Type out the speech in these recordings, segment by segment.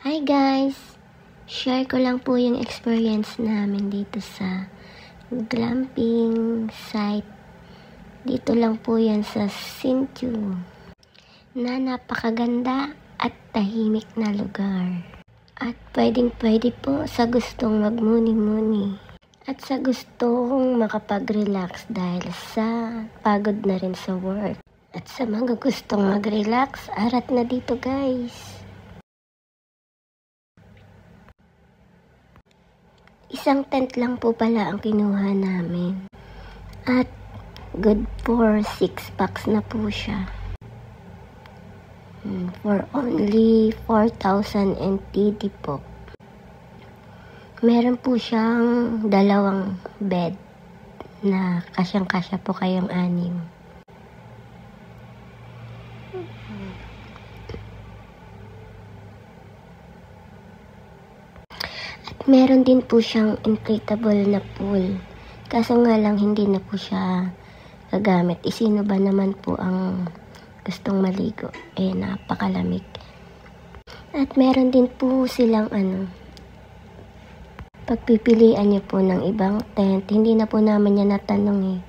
Hi guys! Share ko lang po yung experience namin dito sa glamping site. Dito lang po yan sa Sintu na napakaganda at tahimik na lugar. At pwedeng pwede po sa gustong magmuni-muni at sa gustong makapag-relax dahil sa pagod na rin sa work. At sa mga gustong mag-relax, arat na dito guys. Isang tent lang po pala ang kinuha namin. At good for 6 packs na po siya. For only 4,000 NTD po. Meron po siyang dalawang bed na kasyang-kasya po kayong 6. Meron din po siyang inflatable na pool. Kaso nga lang hindi na po siya gagamit. Sino ba naman po ang gustong maligo? Napakalamig. At meron din po silang pagpipilian niyo po ng ibang tent. Hindi na po namin yan natanong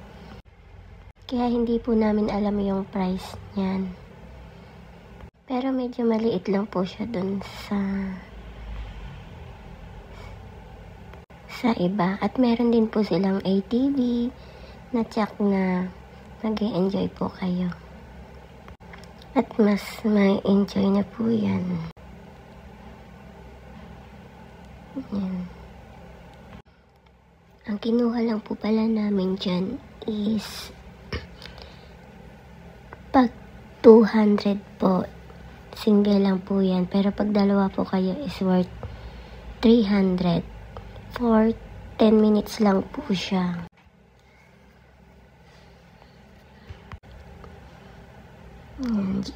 Kaya hindi po namin alam yung price niyan. Pero medyo maliit lang po siya dun sa iba. At meron din po silang ATV na tsak na mag-e-enjoy po kayo. At mas may enjoy na po yan. Yan. Ang kinuha lang po pala namin dyan is pag 200 po. Single lang po yan. Pero pag dalawa po kayo is worth 300. For 10 minutes lang po siya.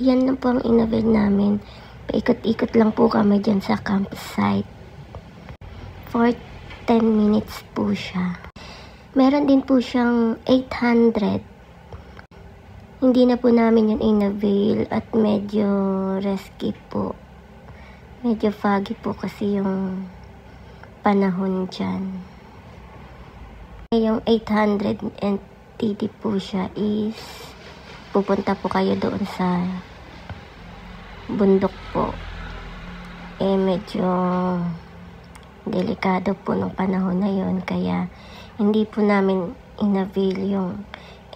Yan na po ang in-avail namin. Paikot-ikot lang po kami dyan sa campsite. For 10 minutes po siya. Meron din po siyang 800. Hindi na po namin yun in-avail at medyo risky po. Medyo foggy po kasi yung panahon dyan. Yung 800 NTD po siya is pupunta po kayo doon sa bundok po. Medyo delikado po ng panahon na yon, kaya hindi po namin in-avail yung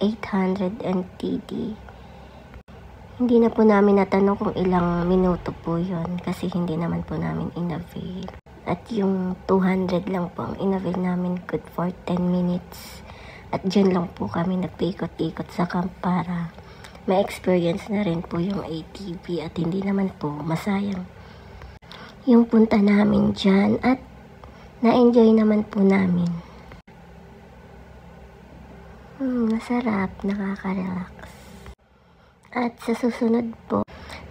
800 NTD. Hindi na po namin natanong kung ilang minuto po yon kasi hindi naman po namin in-avail. At yung 200 lang po ang in-avail namin, good for 10 minutes. At dyan lang po kami nagpaikot-ikot sa camp para ma-experience na rin po yung ATV at hindi naman po masayang yung punta namin dyan at na-enjoy naman po namin. Masarap, nakaka-relax. At sa susunod po,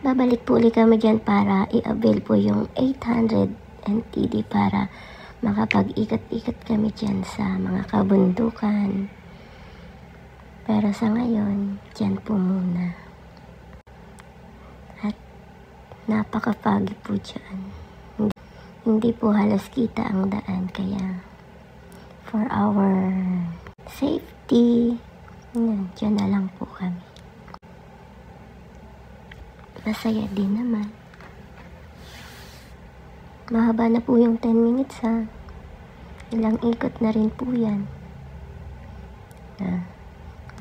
babalik po ulit kami dyan para i-avail po yung 800 NTD para makapag-ikot-ikot kami dyan sa mga kabundukan. Pero sa ngayon, dyan po muna. At napaka-foggy po dyan. Hindi po halos kita ang daan, kaya for our safety, dyan na lang po kami. Masaya din naman. Mahaba na po yung 10 minutes Ilang ikot na rin po yan.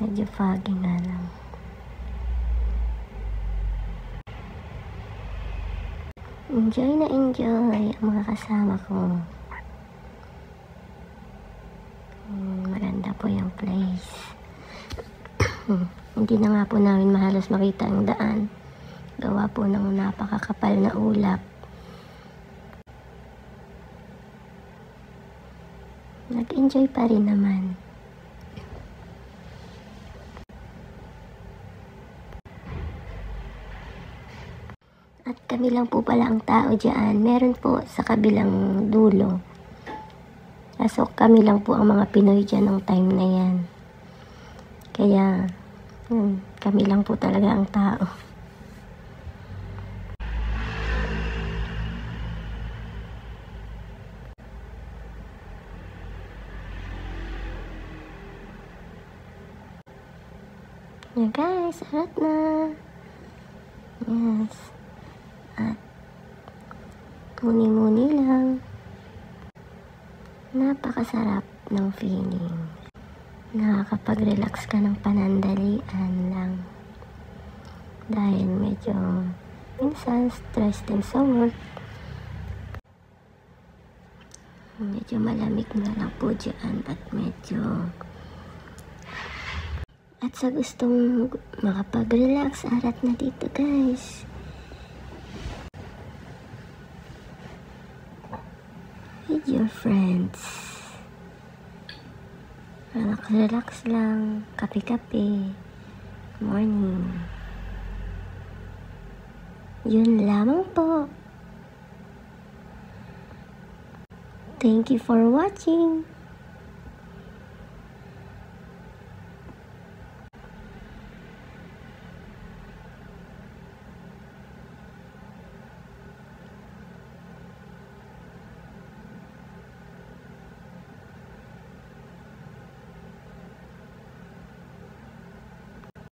Medyo foggy nga lang. Enjoy na enjoy ang mga kasama ko. Maganda po yung place. Hindi na nga po namin mahalos makita ang daan. Gawa po ng napakakapal na ulap. Nag-enjoy pa rin naman. At kami lang po pala ang tao dyan. Meron po sa kabilang dulo. So kami lang po ang mga Pinoy dyan ng time na yan. Kaya kami lang po talaga ang tao. Yan guys, arat na. Yes. At muni-muni lang. Napakasarap ng feeling. Nakakapag-relax ka ng panandalian lang. Dahil medyo minsan stress din sa work. Medyo malamig na lang po dyan at medyo at sa gustong makapag-relax, arat na dito guys. With your friends. Relax lang, kape-kape, morning. Yun lamang po. Thank you for watching.